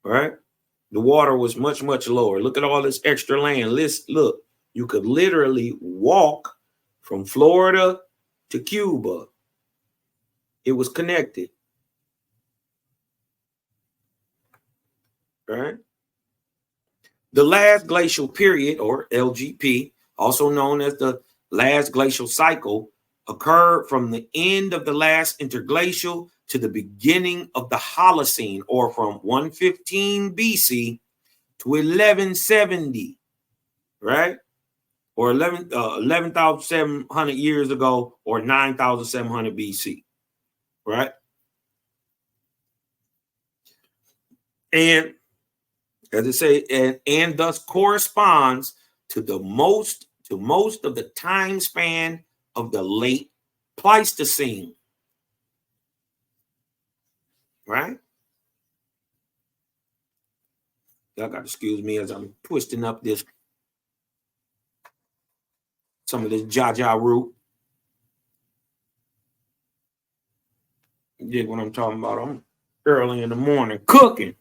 right? The water was much, much lower. Look at all this extra land. Look, you could literally walk from Florida to Cuba. It was connected, right? The last glacial period, or LGP, also known as the last glacial cycle, occurred from the end of the last interglacial to the beginning of the Holocene, or from 115 BC to 1170, right? Or 11,700 years ago, or 9,700 BC, right? And as I say, and thus corresponds to most of the time span of the late Pleistocene, right? Y'all got to excuse me as I'm twisting up some of this jaja root. You get what I'm talking about? I'm early in the morning cooking.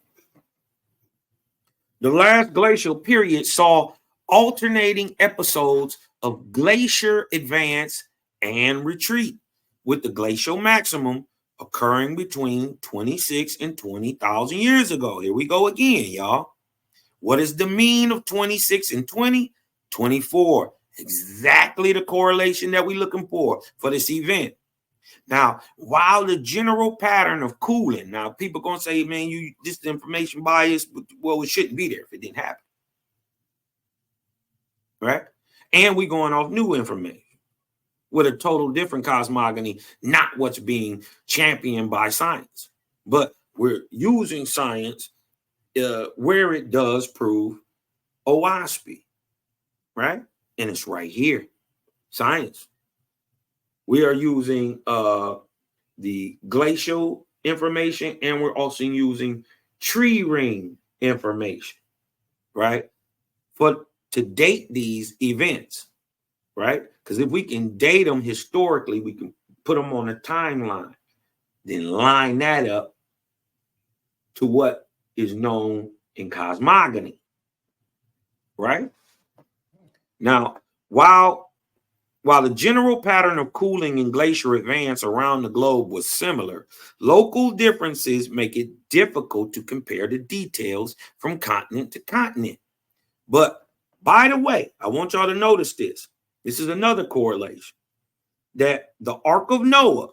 The last glacial period saw alternating episodes of glacier advance and retreat, with the glacial maximum occurring between 26 and 20,000 years ago. Here we go again, y'all. What is the mean of 26 and 20? 24. Exactly the correlation that we're looking for this event. Now, while the general pattern of cooling, now people going to say, man, this is information bias. Well, it shouldn't be there if it didn't happen. Right? And we're going off new information with a total different cosmogony, not what's being championed by science. But we're using science where it does prove OWASP, right? And it's right here, science. We are using the glacial information, and we're also using tree ring information, right? To date these events, right? Because if we can date them historically, we can put them on a timeline, then line that up to what is known in cosmogony, right? Now, while the general pattern of cooling and glacier advance around the globe was similar, local differences make it difficult to compare the details from continent to continent. But by the way, I want y'all to notice this. This is another correlation, that the Ark of Noah,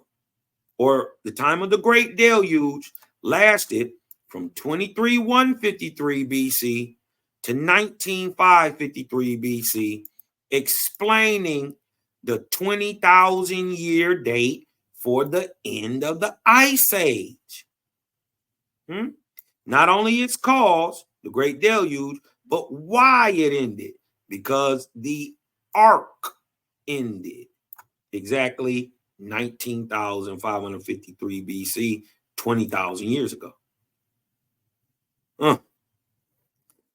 or the time of the Great Deluge, lasted from 23,153 BC to 19,553 BC, explaining the 20,000 year date for the end of the Ice Age. Not only its cause, the Great Deluge, but why it ended. Because the Ark ended exactly 19,553 BC, 20,000 years ago.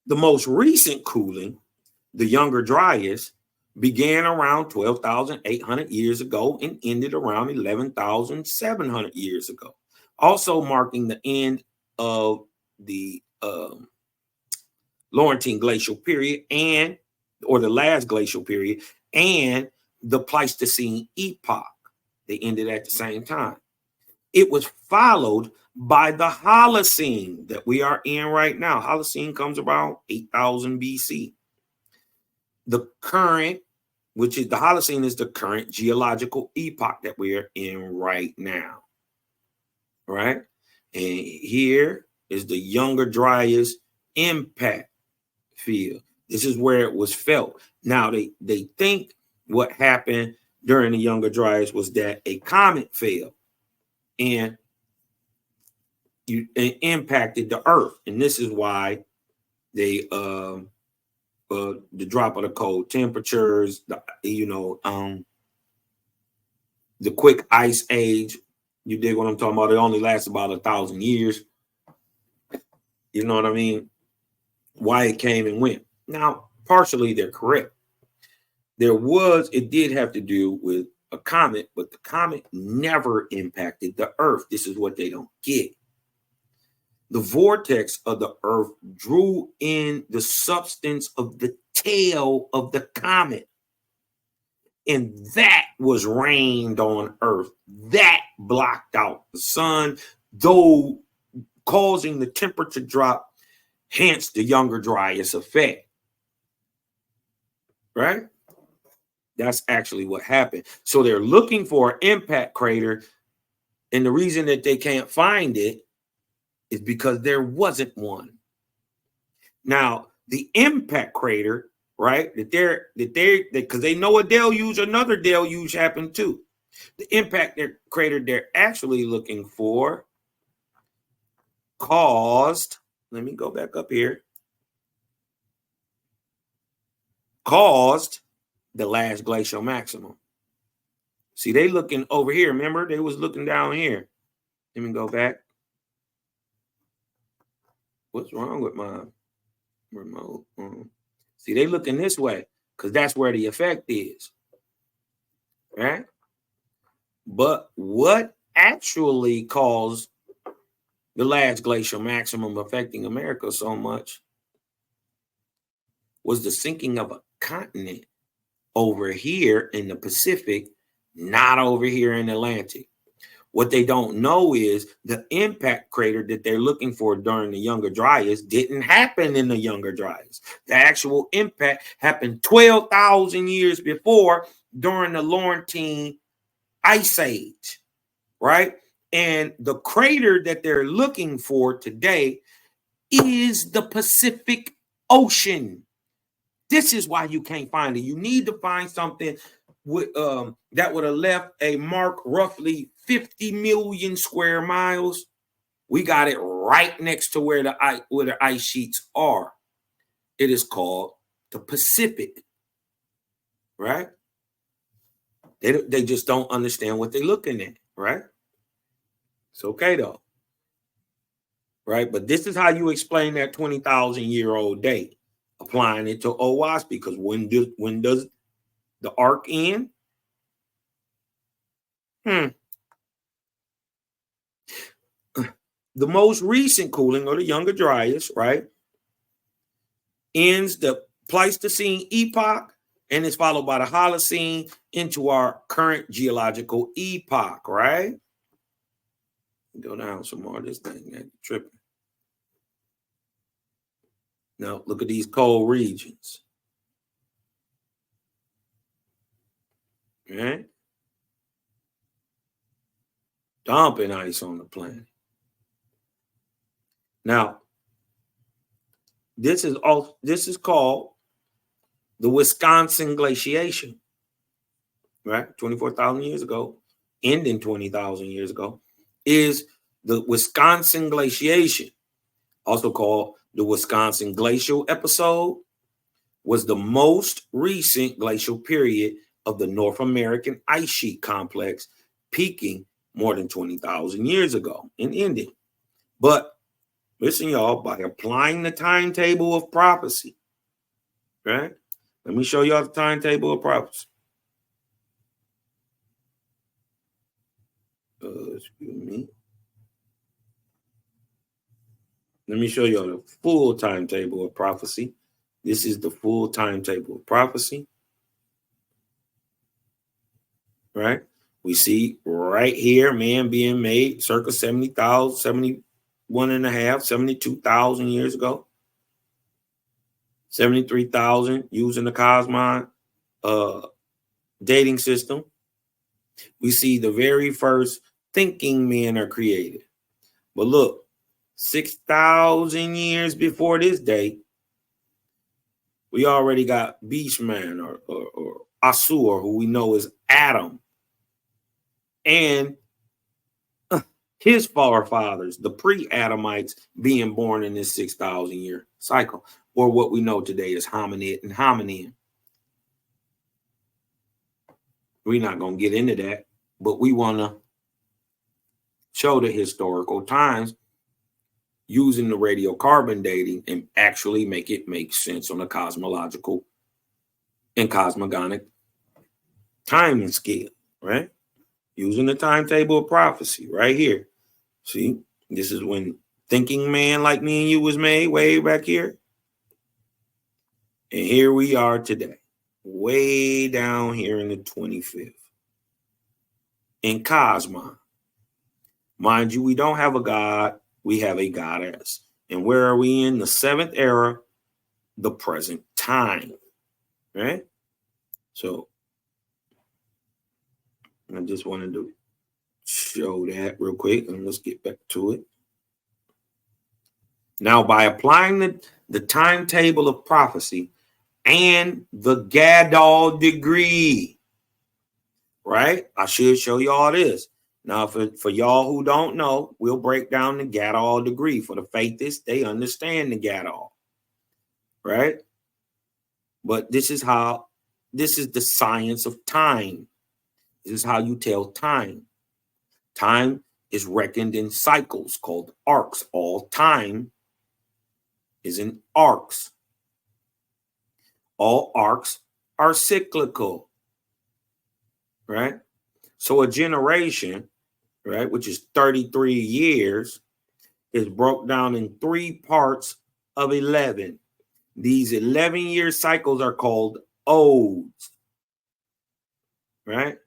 The most recent cooling, the Younger Dryas, began around 12,800 years ago and ended around 11,700 years ago, also marking the end of the Laurentine glacial period, or the last glacial period, and the Pleistocene epoch. They ended at the same time. It was followed by the Holocene that we are in right now. Holocene comes around 8,000 BC. The current, which is the Holocene, is the current geological epoch that we are in right now. Right? And here is the Younger Dryas impact field. This is where it was felt. Now, they think what happened during the Younger Dryas was that a comet fell and it impacted the Earth. And this is why they the drop of the cold temperatures, the quick ice age. You dig what I'm talking about? It only lasts about 1,000 years. You know what I mean? Why it came and went. Now, partially they're correct. It did have to do with a comet, but the comet never impacted the Earth. This is what they don't get. the vortex of the earth drew in the substance of the tail of the comet. And that was rained on earth. That blocked out the sun, though causing the temperature drop, hence the Younger Dryas effect. Right? That's actually what happened. So they're looking for an impact crater. And the reason that they can't find it is because there wasn't one. Now, the impact crater, right? Because they know a deluge, another deluge happened too. The impact crater they're actually looking for caused, let me go back up here, caused the last glacial maximum. See, they looking over here. Remember, they was looking down here. Let me go back. What's wrong with my remote? See, they looking this way because that's where the effect is, right? But what actually caused the last glacial maximum affecting America so much was the sinking of a continent over here in the Pacific, not over here in the Atlantic. What they don't know is the impact crater that they're looking for during the Younger Dryas didn't happen in the Younger Dryas. The actual impact happened 12,000 years before during the Laurentine Ice Age, right? And the crater that they're looking for today is the Pacific Ocean. This is why you can't find it. You need to find something with, that would have left a mark roughly 50 million square miles. We got it right next to where the ice sheets are. It is called the Pacific, right? They just don't understand what they're looking at, right? It's okay though, right? But this is how you explain that 20,000-year-old date, applying it to OWASP, because when does the arc end? The most recent cooling, or the Younger Dryas, right, ends the Pleistocene epoch and is followed by the Holocene into our current geological epoch, right? Go down some more of this thing. Tripping. Now, look at these cold regions. Right? Dumping ice on the planet. Now, this is called the Wisconsin glaciation, right? 24,000 years ago, ending 20,000 years ago, is the Wisconsin glaciation, also called the Wisconsin glacial episode, was the most recent glacial period of the North American ice sheet complex, peaking more than 20,000 years ago and ending. But listen, y'all, by applying the timetable of prophecy, right? Let me show y'all the timetable of prophecy. Excuse me. Let me show y'all the full timetable of prophecy. This is the full timetable of prophecy, right? We see right here, man being made circa 70,000, 71 and a half, 72,000 years ago. 73,000 using the Kosmon dating system. We see the very first thinking men are created. But look, 6,000 years before this date, we already got Beastman or Asur, who we know as Adam, and his forefathers, the pre-Adamites, being born in this 6,000-year cycle, or what we know today as hominid and hominin. We're not going to get into that, but we want to show the historical times using the radiocarbon dating and actually make it make sense on a cosmological and cosmogonic timing scale, right? Using the timetable of prophecy right here. See, this is when thinking man like me and you was made way back here. And here we are today, way down here in the 25th. In Kosmon. Mind you, we don't have a god, we have a goddess. And where are we in? The 7th era, the present time. Right? So I just wanted to show that real quick, and let's get back to it. Now, by applying the timetable of prophecy and the Gadol degree, right? I should show you all this. Now, for y'all who don't know, we'll break down the Gadol degree. For the faithists, they understand the Gadol, right? But this is the science of time. This is how you tell time. Time is reckoned in cycles called arcs. All time is in arcs. All arcs are cyclical, right? So a generation, right, which is 33 years, is broke down in 3 parts of 11. These 11-year cycles are called odes, right?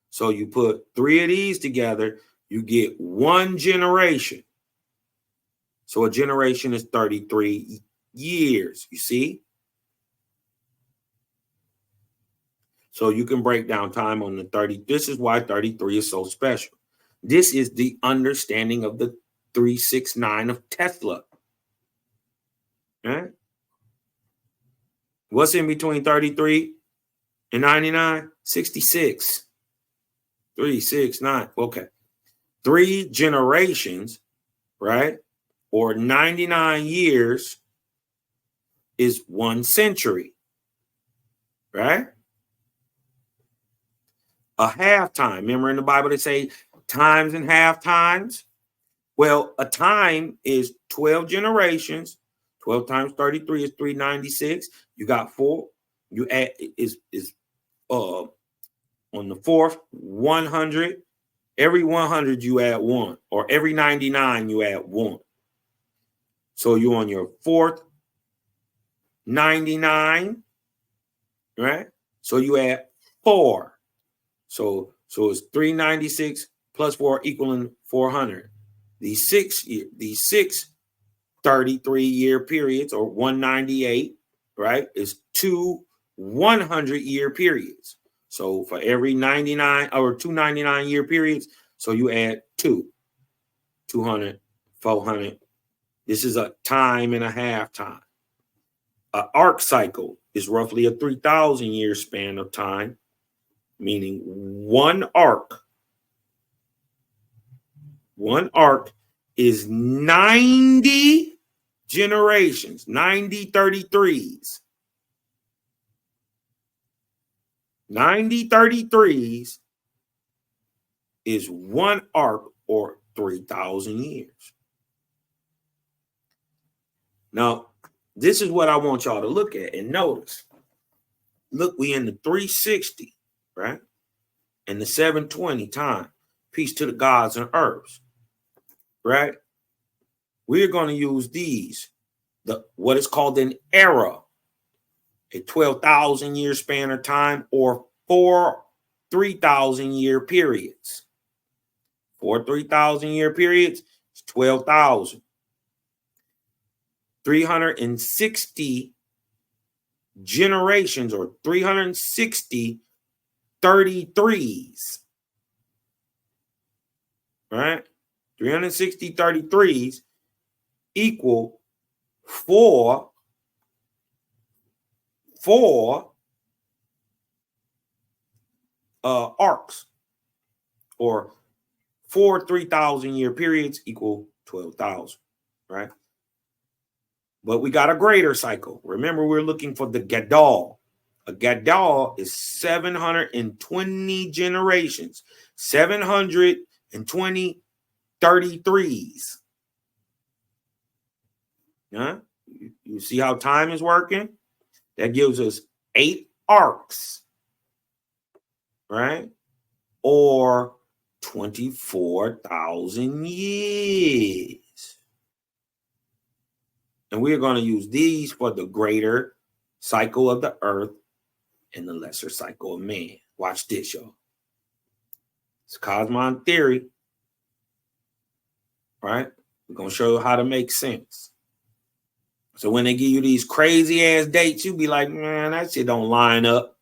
So you put 3 of these together, you get 1 generation. So a generation is 33 years, you see? So you can break down time on the 30. This is why 33 is so special. This is the understanding of the 369 of Tesla. Right? What's in between 33 and 99? 66. 3, 6, 9. Okay. 3 generations, right? Or 99 years is 1 century. Right? A half time. Remember in the Bible they say times and half times? Well, a time is 12 generations. 12 times 33 is 396. You got 4. You add is on the 4th 100. Every 100 you add 1, or every 99 you add 1. So you're on your 4th 99, right? So you add 4. So it's 396 plus 4 equaling 400. These 6 33-year periods, or 198, right, is 2 100-year periods. So for every 99 or 2 99-year periods, so you add 2, 200, 400. This is a time and a half time. An arc cycle is roughly a 3,000-year span of time, meaning one arc is 90 generations, 90 33s. 90 33s is one arc, or 3,000 years. Now, this is what I want y'all to look at and notice. Look, we in the 360, right? And the 720 time. Peace to the gods and earths, right? We're going to use these, what is called an era, a 12,000-year span of time, or 4 3,000-year periods. 4 3,000-year periods is 12,000. 360 generations, or 360 33s, right? 360 33s equal 4 arcs, or 4 3,000-year periods equal 12,000, right? But we got a greater cycle. Remember, we're looking for the Gadol. A Gadol is 720 generations, 720 33s. Huh? You see how time is working? That gives us 8 arcs, right? Or 24,000 years. And we're going to use these for the greater cycle of the earth and the lesser cycle of man. Watch this, y'all. It's Kosmon theory, right? We're going to show you how to make sense. So when they give you these crazy ass dates, you be like, man, that shit don't line up.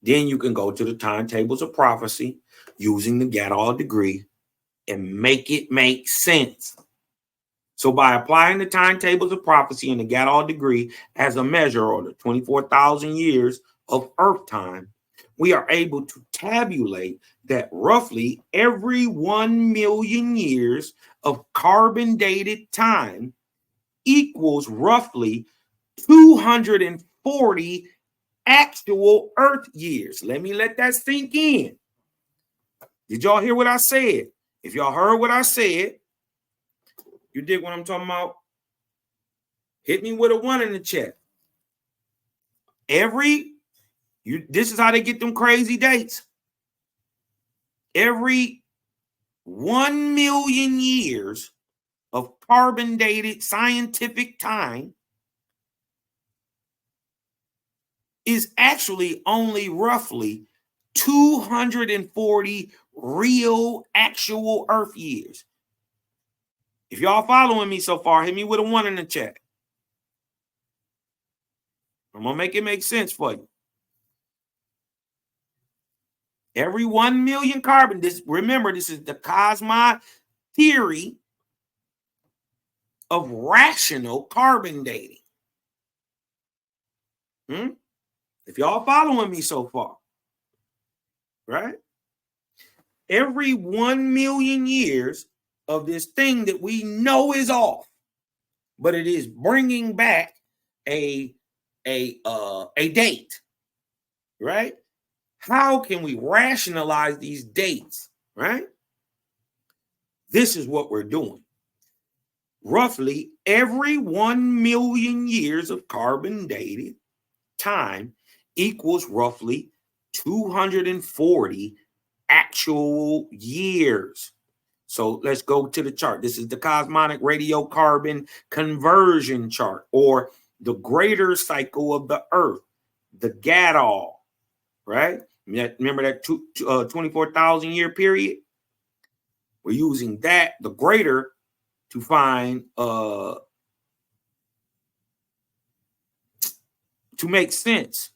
Then you can go to the timetables of prophecy using the Gadol degree and make it make sense. So by applying the timetables of prophecy and the Gadol degree as a measure, or the 24,000 years of earth time, we are able to tabulate that roughly every 1 million years of carbon dated time equals roughly 240 actual earth years. Let me let that sink in. Did y'all hear what I said? If y'all heard what I said, you dig what I'm talking about? Hit me with a 1 in the chat. This is how they get them crazy dates. Every 1 million years of carbon dated scientific time is actually only roughly 240 real actual earth years. If y'all following me so far, hit me with a 1 in the chat. I'm gonna make it make sense for you. Every 1 million carbon, remember, this is the Kosmon theory of rational carbon dating. If y'all following me so far, right? Every 1 million years of this thing that we know is off, but it is bringing back a date, right? How can we rationalize these dates, right? This is what we're doing. Roughly every 1 million years of carbon dated time equals roughly 240 actual years. So let's go to the chart. This is the cosmonic radiocarbon conversion chart, or the greater cycle of the earth, the Gadol, right? Remember that 24,000 year period? We're using that, the greater, to find to make sense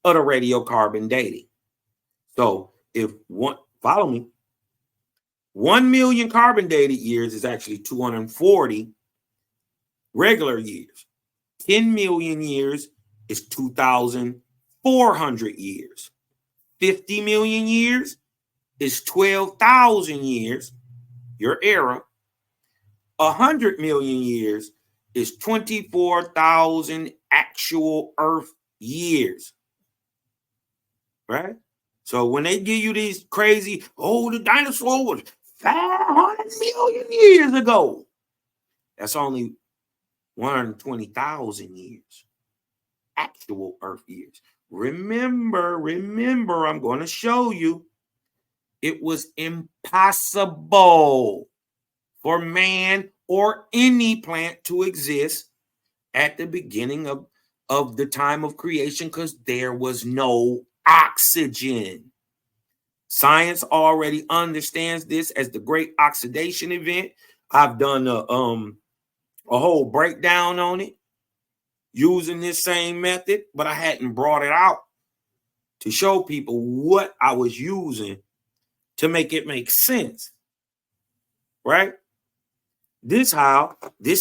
of the radiocarbon dating. So if follow me, 1 million carbon dated years is actually 240 regular years. 10 million years is 2,400 years. 50 million years is 12,000 years, your era. 100 million years is 24,000 actual Earth years, right? So when they give you these crazy, the dinosaur was 500 million years ago, that's only 120,000 years, actual Earth years. Remember, I'm going to show you it was impossible for man or any plant to exist at the beginning of the time of creation because there was no oxygen. Science already understands this as the great oxidation event. I've done a whole breakdown on it using this same method, but I hadn't brought it out to show people what I was using to make it make sense, right? This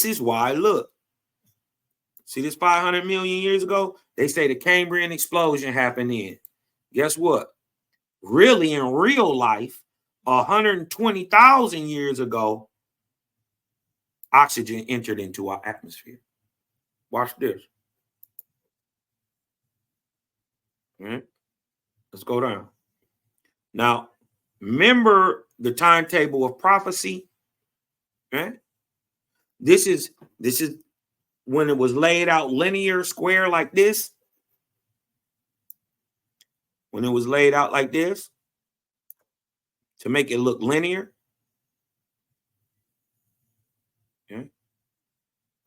is why, look, see this 500 million years ago? They say the Cambrian explosion happened in. Guess what? Really, in real life, 120,000 years ago, oxygen entered into our atmosphere. Watch this. Right? Let's go down. Now, remember the timetable of prophecy? Right? This is when it was laid out linear, square like this. When it was laid out like this, to make it look linear. Okay.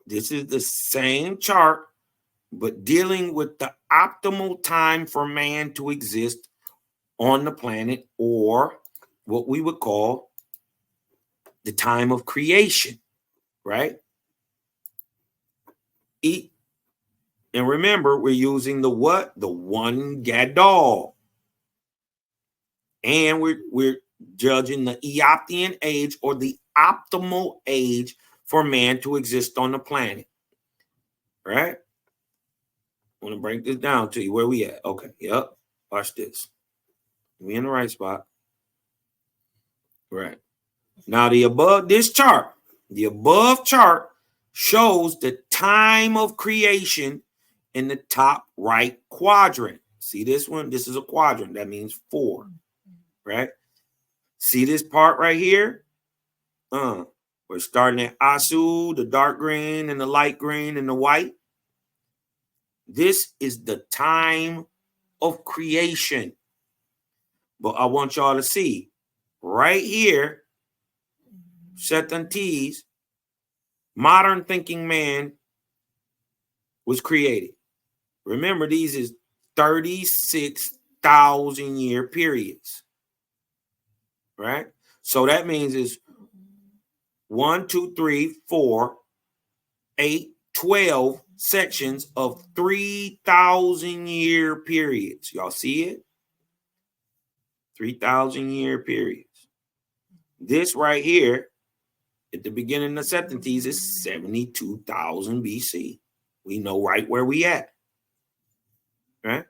This is the same chart, but dealing with the optimal time for man to exist on the planet, or what we would call the time of creation, right? And remember, we're using the what? The one Gadol. And we're judging the Eoptian age, or the optimal age for man to exist on the planet. Right? I want to break this down to you. Where we at? Okay. Yep. Watch this. We in the right spot. Right. Now the above chart shows the time of creation in the top right quadrant. See this one? This is a quadrant. That means 4. Right? See this part right here? We're starting at Asu, the dark green and the light green and the white. This is the time of creation. But I want y'all to see right here, Setantes, modern thinking man was created. Remember, these is 36,000 year periods. Right? So that means it's 1, 2, 3, 4, 8, 12 sections of 3,000 year periods. Y'all see it? 3,000 year periods. This right here at the beginning of Septantes is 72,000 BC. We know right where we at. Right?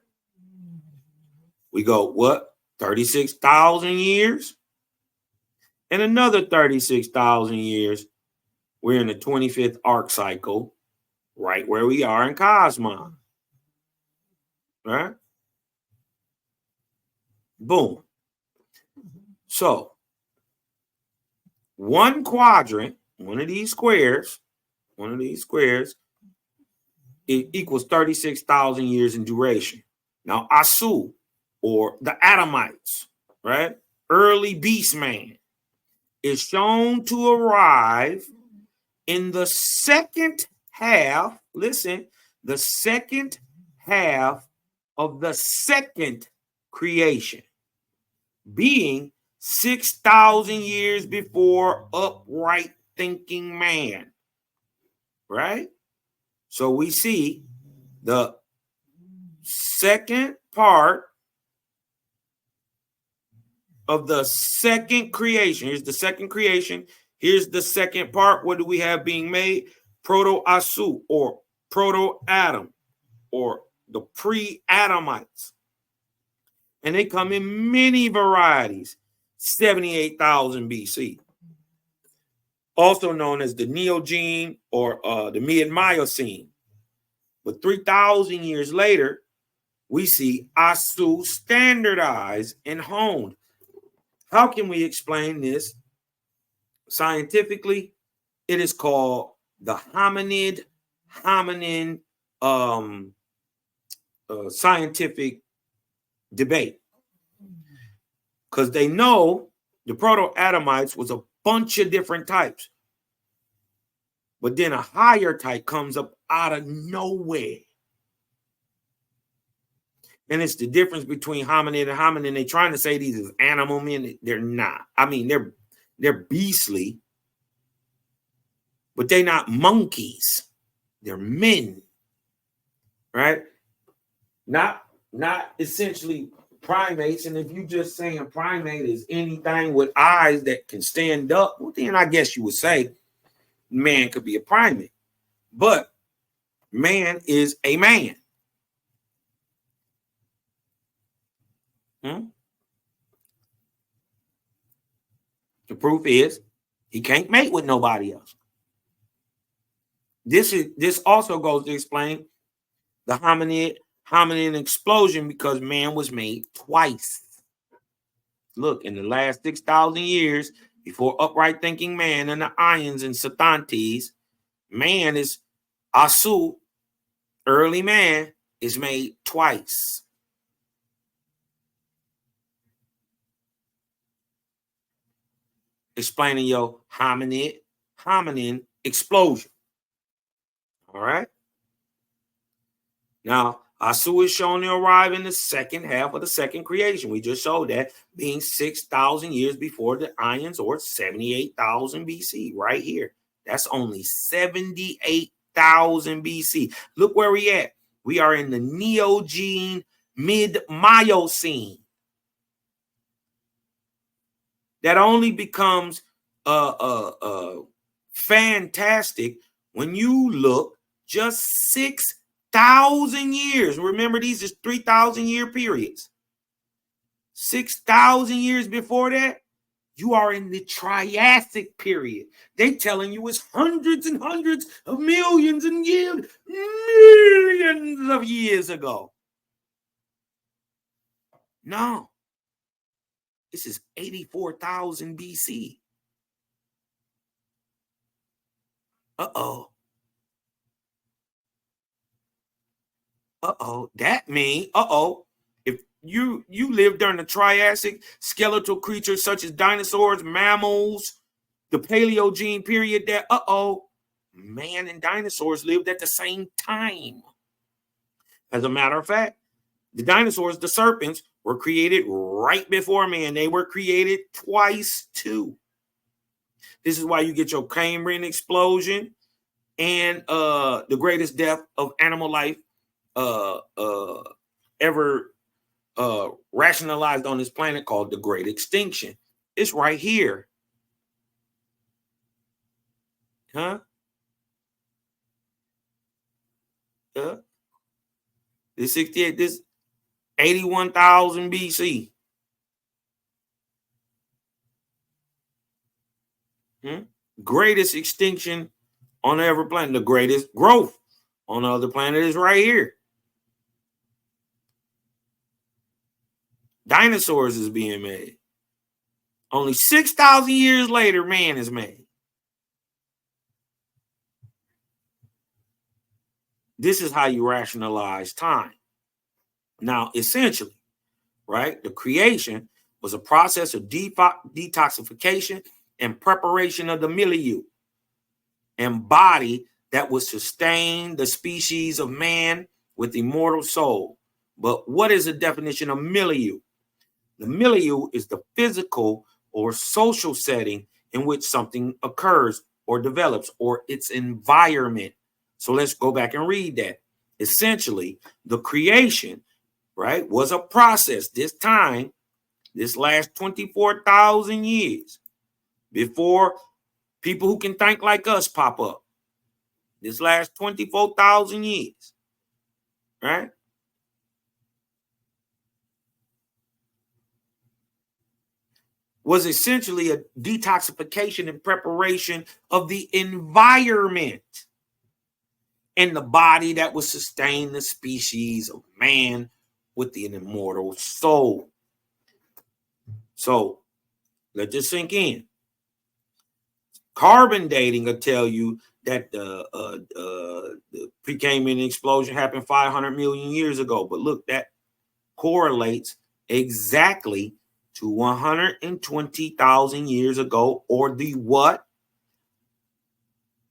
We go what? 36,000 years? And another 36,000 years. We're in the 25th arc cycle, right where we are in Kosmon. Right? Boom. So, one quadrant, one of these squares, it equals 36,000 years in duration. Now, Asu, or the Adamites, right? Early beast man, is shown to arrive in the second half, listen, the second half of the second creation, being 6,000 years before upright thinking man, right? So we see the second part of the second creation. Here's the second creation. Here's the second part. What do we have being made? Proto-Asu, or proto-Adam, or the pre-Adamites. And they come in many varieties. 78,000 BC. Also known as the Neogene, or the Mid-Miocene. But 3,000 years later, we see Asu standardized and honed. How can we explain this scientifically? It is called the hominin scientific debate, because they know the proto-Adamites was a bunch of different types, but then a higher type comes up out of nowhere. And it's the difference between hominid and hominin. They're trying to say these is animal men. They're not. I mean, they're beastly, but they're not monkeys. They're men, right? Not essentially primates. And if you just saying primate is anything with eyes that can stand up, well, then I guess you would say man could be a primate. But man is a man. The proof is he can't mate with nobody else. This also goes to explain the hominin explosion, because man was made twice. Look, in the last 6,000 years before upright thinking man and the ions and Setantes, man is Asu, early man, is made twice. Explaining your hominin explosion. All right. Now, Asu is shown to arrive in the second half of the second creation. We just showed that being 6,000 years before the Ions, or 78,000 BC, right here. That's only 78,000 BC. Look where we at. We are in the Neogene mid-Miocene. That only becomes fantastic when you look just 6,000 years. Remember, these is 3,000 year periods. 6,000 years before that, you are in the Triassic period. They telling you it's hundreds and hundreds of millions and years, millions of years ago. No, this is 84,000 BC. Uh-oh. That means, if you lived during the Triassic, skeletal creatures such as dinosaurs, mammals, the Paleogene period, that man and dinosaurs lived at the same time. As a matter of fact, the dinosaurs, the serpents, were created right before man. They were created twice too. This is why you get your Cambrian explosion and the greatest death of animal life ever rationalized on this planet, called the Great Extinction. It's right here. Huh? This 68, this 81,000 BC. Greatest extinction on every planet. The greatest growth on the other planet is right here. Dinosaurs is being made. Only 6,000 years later, man is made. This is how you rationalize time. Now, essentially, right, the creation was a process of detoxification and preparation of the milieu and body that would sustain the species of man with immortal soul. But what is the definition of milieu? The milieu is the physical or social setting in which something occurs or develops, or its environment. So let's go back and read that. Essentially, the creation, right, was a process. This time, this last 24,000 years before people who can think like us pop up. This last 24,000 years, right? Was essentially a detoxification and preparation of the environment and the body that would sustain the species of man with the immortal soul. So let this sink in. Carbon dating will tell you that the Precambrian explosion happened 500 million years ago. But look, that correlates exactly to 120,000 years ago, or the what?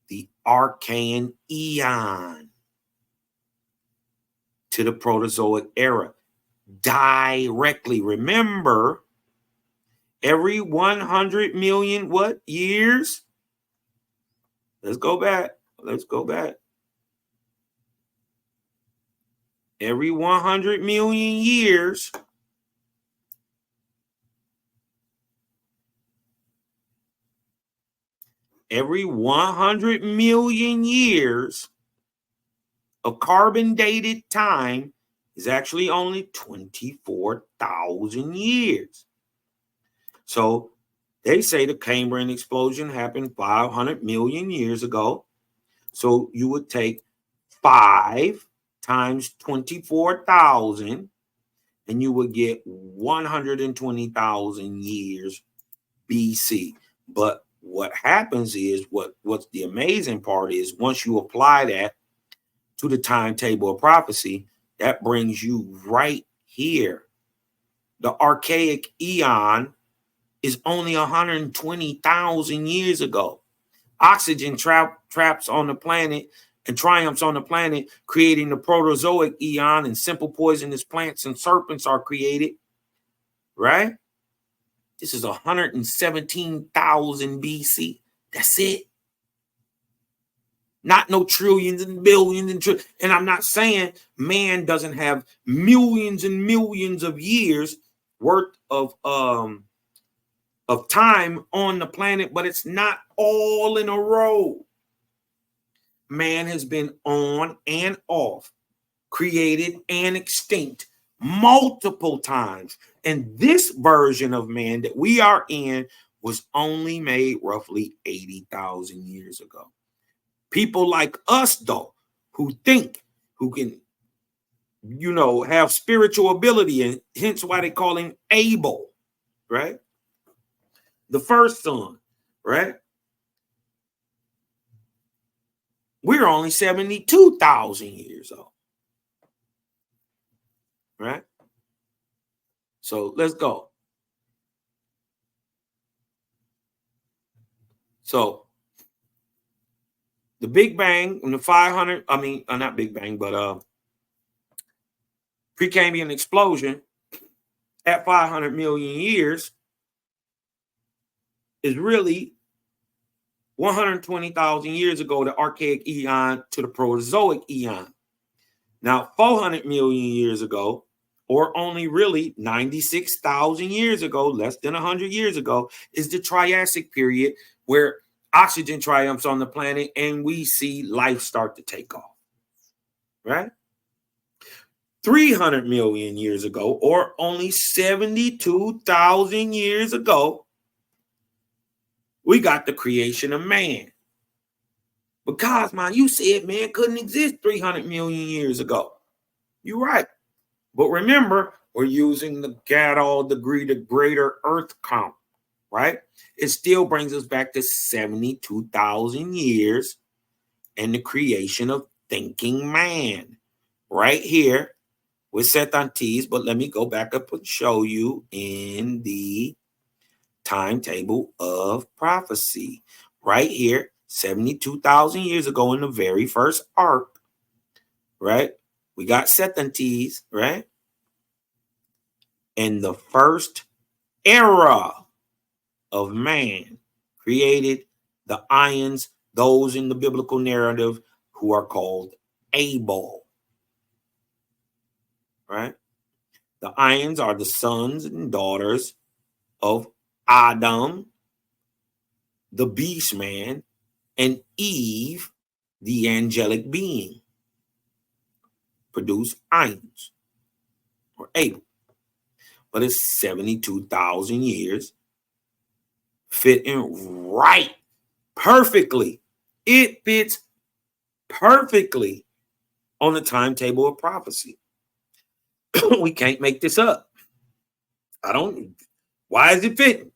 The Archean eon, to the Proterozoic era. Directly. Remember, every 100 million what years? Let's go back. Every 100 million years, every 100 million years of carbon dated time is actually only 24,000 years. So they say the Cambrian explosion happened 500 million years ago. So you would take 5 times 24,000 and you would get 120,000 years BC. But what happens is, what's the amazing part is, once you apply that to the timetable of prophecy, that brings you right here. The archaic eon is only 120,000 years ago. Oxygen traps on the planet and triumphs on the planet, creating the Proterozoic eon, and simple poisonous plants and serpents are created, right? This is 117,000 BC. That's it. Not no trillions and billions and I'm not saying man doesn't have millions and millions of years worth of time on the planet, but it's not all in a row. Man has been on and off, created and extinct multiple times. And this version of man that we are in was only made roughly 80,000 years ago. People like us, though, who think, who can, have spiritual ability, and hence why they call him Abel, right? The first son, right? We're only 72,000 years old, right? So let's go. So the Big Bang and the 500, not Big Bang, but Precambrian explosion at 500 million years is really 120,000 years ago, the Archaic eon to the Proterozoic eon. Now, 400 million years ago, or only really 96,000 years ago, less than 100 years ago, is the Triassic period, where oxygen triumphs on the planet and we see life start to take off, right? 300 million years ago, or only 72,000 years ago, we got the creation of man. But Kosmon, you said man couldn't exist 300 million years ago. You're right. But remember, we're using the Gadol degree, the greater Earth count, right? It still brings us back to 72,000 years and the creation of thinking man. Right here with Setantes, but let me go back up and show you in the timetable of prophecy. Right here, 72,000 years ago in the very first ark, right? We got Setantes, right? And the first era of man created the ions, those in the biblical narrative who are called Abel, right? The ions are the sons and daughters of Adam, the beast man, and Eve, the angelic being, produce ions or Abel. But it's 72,000 years fitting right perfectly. It fits perfectly on the timetable of prophecy. We can't make this up. Why is it fitting?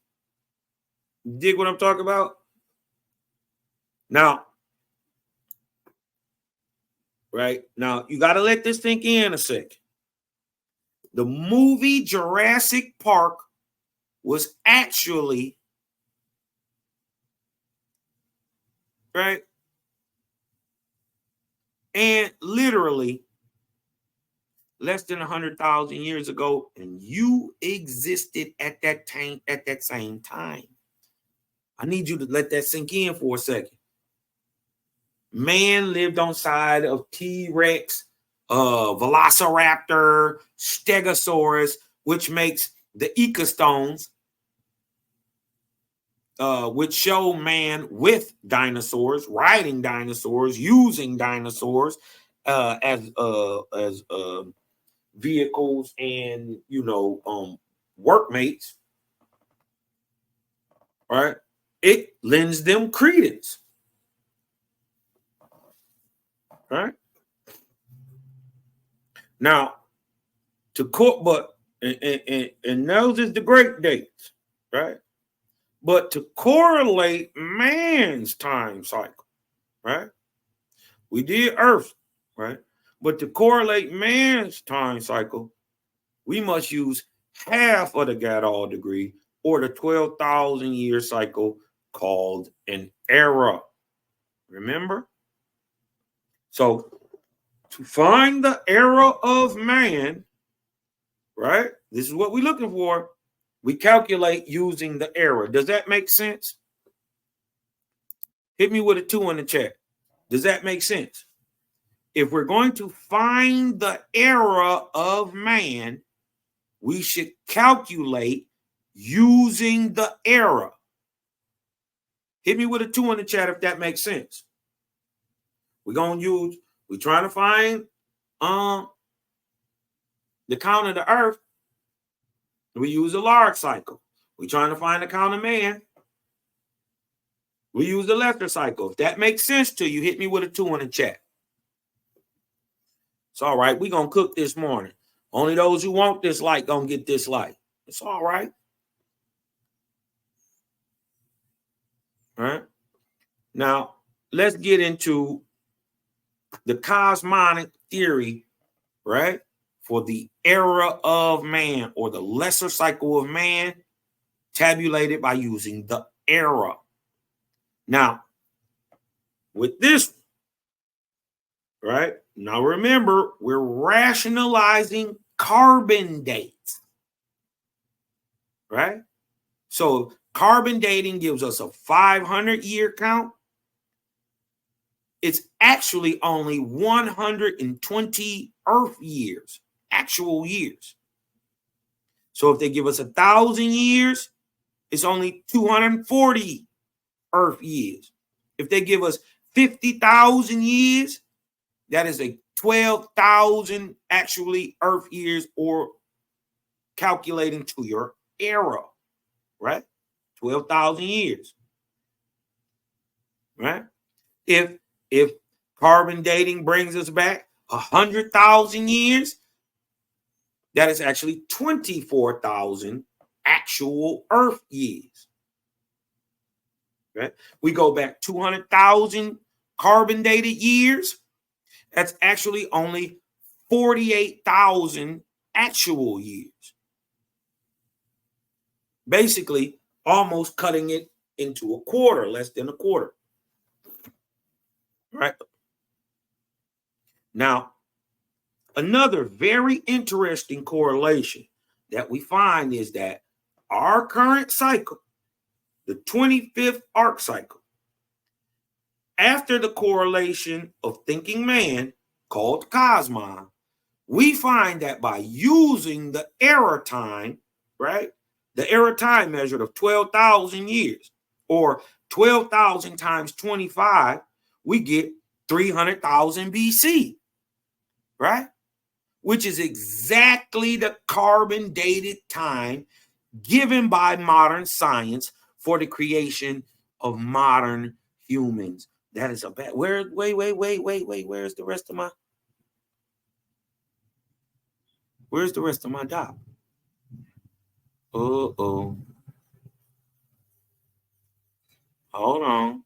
You dig what I'm talking about? Now, right now, you got to let this sink in a sec. The movie Jurassic Park was actually, right, and literally less than 100,000 years ago, and you existed at that same time. I need you to let that sink in for a second. Man lived on side of T-Rex, Velociraptor, Stegosaurus, which makes the ecostones, which show man with dinosaurs, riding dinosaurs, using dinosaurs as vehicles and workmates, right? It lends them credence, right? Now, and those is the great dates, right? But to correlate man's time cycle, right? We did Earth, right? But to correlate man's time cycle, we must use half of the Gadol degree, or the 12,000 year cycle called an era. Remember? So to find the era of man, right? This is what we're looking for. We calculate using the era. Does that make sense? Hit me with a 2 in the chat. Does that make sense? If we're going to find the era of man, we should calculate using the era. Hit me with a 2 in the chat if that makes sense. We're trying to find the count of the earth. We use a large cycle. We're trying to find the count of man. We use the lesser cycle. If that makes sense to you, hit me with a 2 in the chat. It's all right. We're going to cook this morning. Only those who want this light going to get this light. It's all right. All right. Now, let's get into the cosmonic theory, right? For the era of man, or the lesser cycle of man, tabulated by using the era. Now, with this, right? Now remember, we're rationalizing carbon dates, right? So carbon dating gives us a 500-year count. It's actually only 120 Earth years, actual years. So if they give us 1,000 years, it's only 240 Earth years. If they give us 50,000 years, that is a 12,000 actually Earth years, or calculating to your era, right? 12,000 years, right? If carbon dating brings us back 100,000 years, that is actually 24,000 actual Earth years, right? We go back 200,000 carbon dated years, that's actually only 48,000 actual years. Basically, almost cutting it into a quarter, less than a quarter. Right? Now, another very interesting correlation that we find is that our current cycle, the 25th arc cycle, after the correlation of thinking man, called Kosmon, we find that by using the era time, right? The era time measured of 12,000 years, or 12,000 times 25, we get 300,000 BC, right? Which is exactly the carbon dated time given by modern science for the creation of modern humans. That is a bad. Wait. Where's the rest of my? Where's the rest of my dot? Uh-oh. Hold on.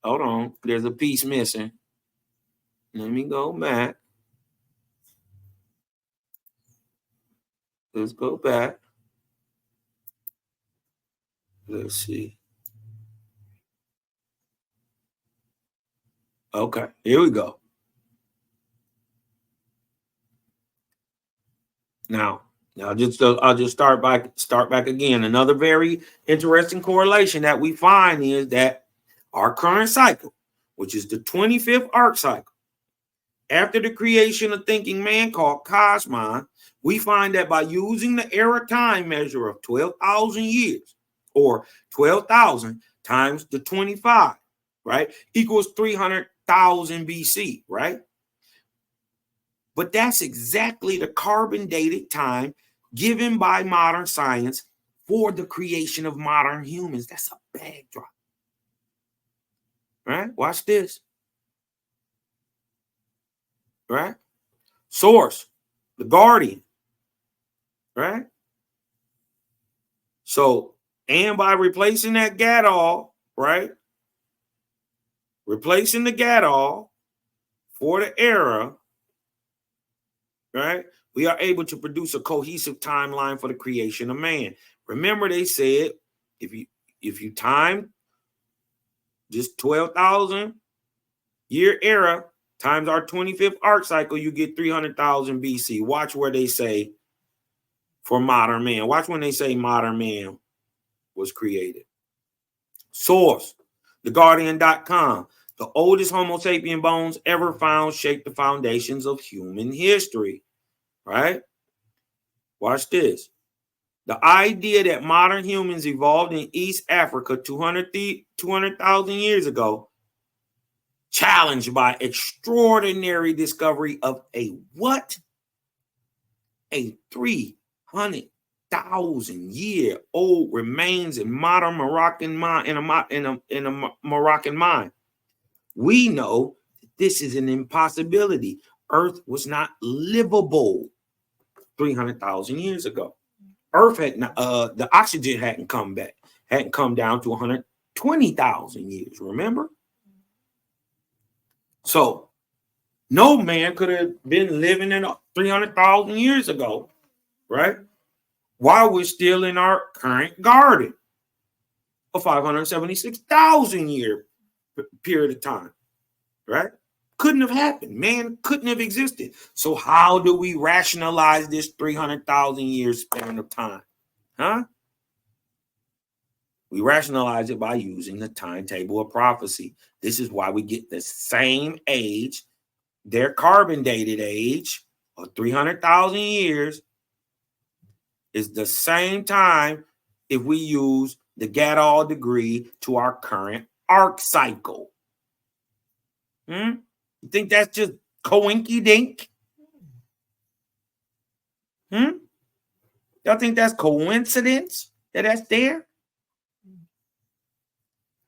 Hold on. There's a piece missing. Let me go back. Let's go back. Let's see. Okay, here we go. Now, I'll just start back again. Another very interesting correlation that we find is that our current cycle, which is the 25th arc cycle, after the creation of thinking man called Kosmon, we find that by using the era time measure of 12,000 years, or 12,000 times the 25, right, equals 300,000 BC, right? But that's exactly the carbon dated time given by modern science for the creation of modern humans. That's a bag drop. Right? Watch this. Right? Source, The Guardian. Right? So, and by replacing that Gadol, right? Replacing the Gadol for the era, right? We are able to produce a cohesive timeline for the creation of man. Remember, they said if you time just 12,000 year era times our 25th arc cycle, you get 300,000 BC. Watch where they say for modern man. Watch when they say modern man was created. Source, theguardian.com. The oldest Homo sapien bones ever found shaped the foundations of human history. Right? Watch this. The idea that modern humans evolved in East Africa 200,000 years ago, challenged by extraordinary discovery of a what? A 300,000-year-old remains in modern Moroccan mind, in a Moroccan mind. We know this is an impossibility. Earth was not livable 300,000 years ago. Earth had the oxygen hadn't come down to 120,000 years. Remember? So no man could have been living in 300,000 years ago, right? While we're still in our current garden, a 576,000 year period of time, right? Couldn't have happened. Man couldn't have existed. So how do we rationalize this 300,000 year span of time? Huh? We rationalize it by using the timetable of prophecy. This is why we get the same age, their carbon dated age of 300,000 years is the same time if we use the Gadol degree to our current arc cycle. You think that's just coinky dink? Y'all think that's coincidence that that's there?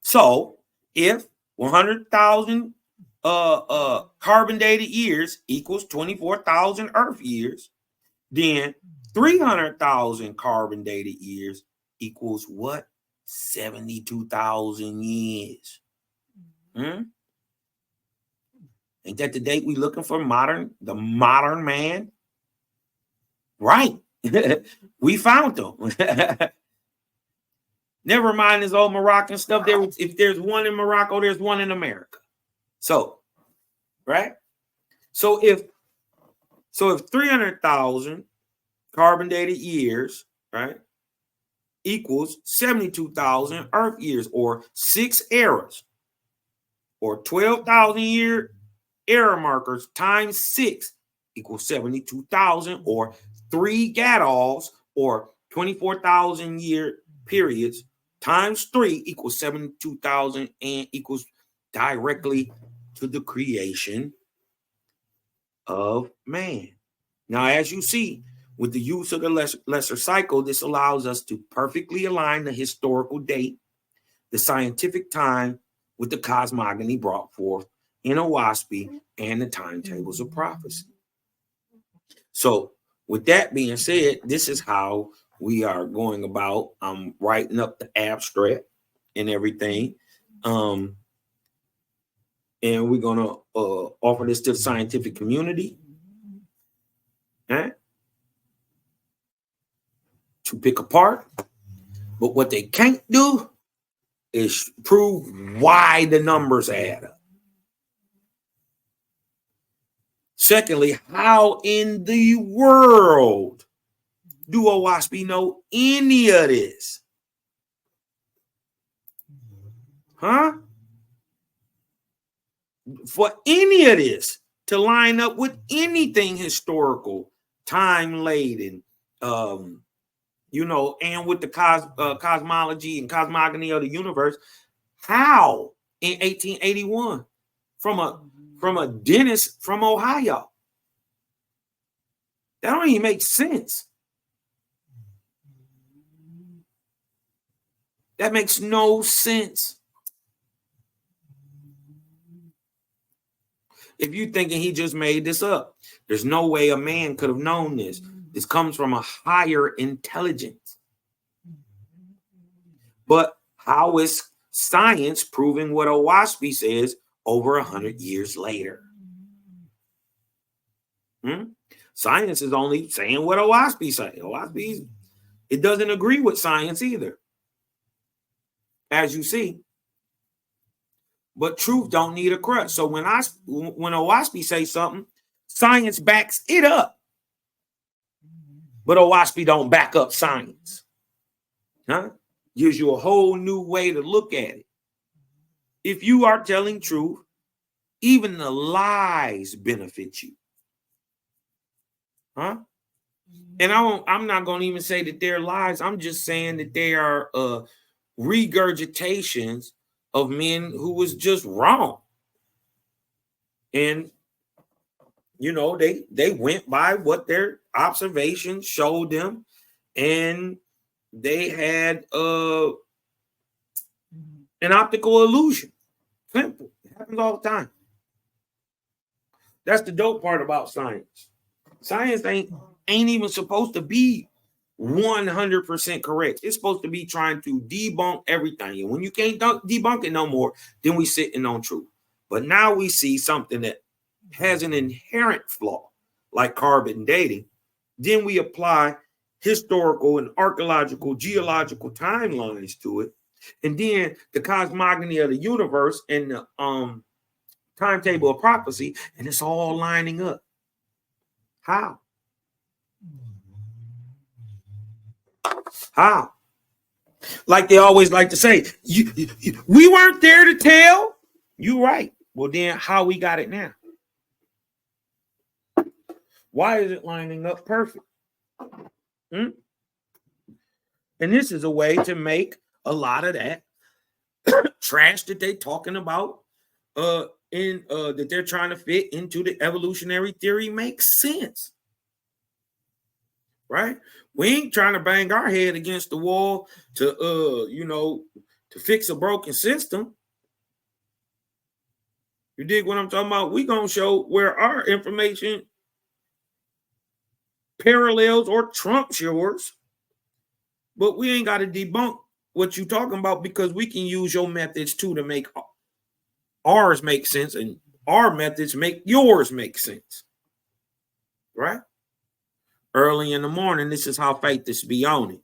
So if 100,000 carbon dated years equals 24,000 Earth years, then 300,000 carbon dated years equals what? 72,000 years. Ain't that the date we looking for? The modern man? Right. We found them. Never mind this old Moroccan stuff. If there's one in Morocco, there's one in America. So, right? So if 300,000 carbon dated years, right, equals 72,000 Earth years, or 6 eras, or 12,000 year era markers times 6 equals 72,000, or 3 Gadols, or 24,000 year periods times 3 equals 72,000 and equals directly to the creation of man. Now, as you see, with the use of the lesser cycle, this allows us to perfectly align the historical date, the scientific time, with the cosmogony brought forth in Owaspy and the timetables of prophecy. So, with that being said, this is how we are going about writing up the abstract and everything. And we're going to offer this to the scientific community to pick apart. But what they can't do is prove why the numbers add up. Secondly, how in the world do Owaspy know any of this? Huh? For any of this to line up with anything historical, time laden, and with the cosmology and cosmogony of the universe, how in 1881 from a dentist from Ohio? That don't even make sense. That makes no sense. If you're thinking he just made this up, there's no way a man could have known this. This comes from a higher intelligence. But how is science proving what Owaspy says over 100 years later? Science is only saying what Owaspy says. Owaspy, it doesn't agree with science either, as you see. but truth don't need a crutch. So when Owaspy say something, science backs it up. But Owaspy don't back up science. Huh? Gives you a whole new way to look at it. If you are telling truth, even the lies benefit you. Huh? And I'm not going to even say that they're lies. I'm just saying that they are regurgitations of men who was just wrong. And, you know, they went by what their observations showed them. And they had an optical illusion. Simple. It happens all the time. That's the dope part about science. Science ain't even supposed to be 100% correct. It's supposed to be trying to debunk everything. And when you can't debunk it no more, then we sitting on truth. But now we see something that has an inherent flaw, like carbon dating. Then we apply historical and archaeological, geological timelines to it. And then the cosmogony of the universe and the timetable of prophecy, and it's all lining up. How? How? Like they always like to say, we weren't there to tell. You right. Well, then how we got it now? Why is it lining up perfect? And this is a way to make a lot of that trash that they're talking about that they're trying to fit into the evolutionary theory makes sense. Right? We ain't trying to bang our head against the wall to to fix a broken system. You dig what I'm talking about? We gonna show where our information parallels or trumps yours, but we ain't got to debunk what you talking about, because we can use your methods too to make ours make sense, and our methods make yours make sense. Right? Early in the morning, this is how faith is be on it.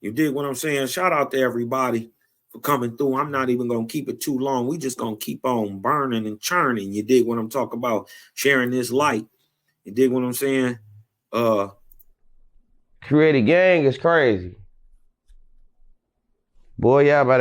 You dig what I'm saying? Shout out to everybody for coming through. I'm not even going to keep it too long. We just going to keep on burning and churning. You dig what I'm talking about? Sharing this light. You dig what I'm saying? Create a gang is crazy. Boy, y'all about to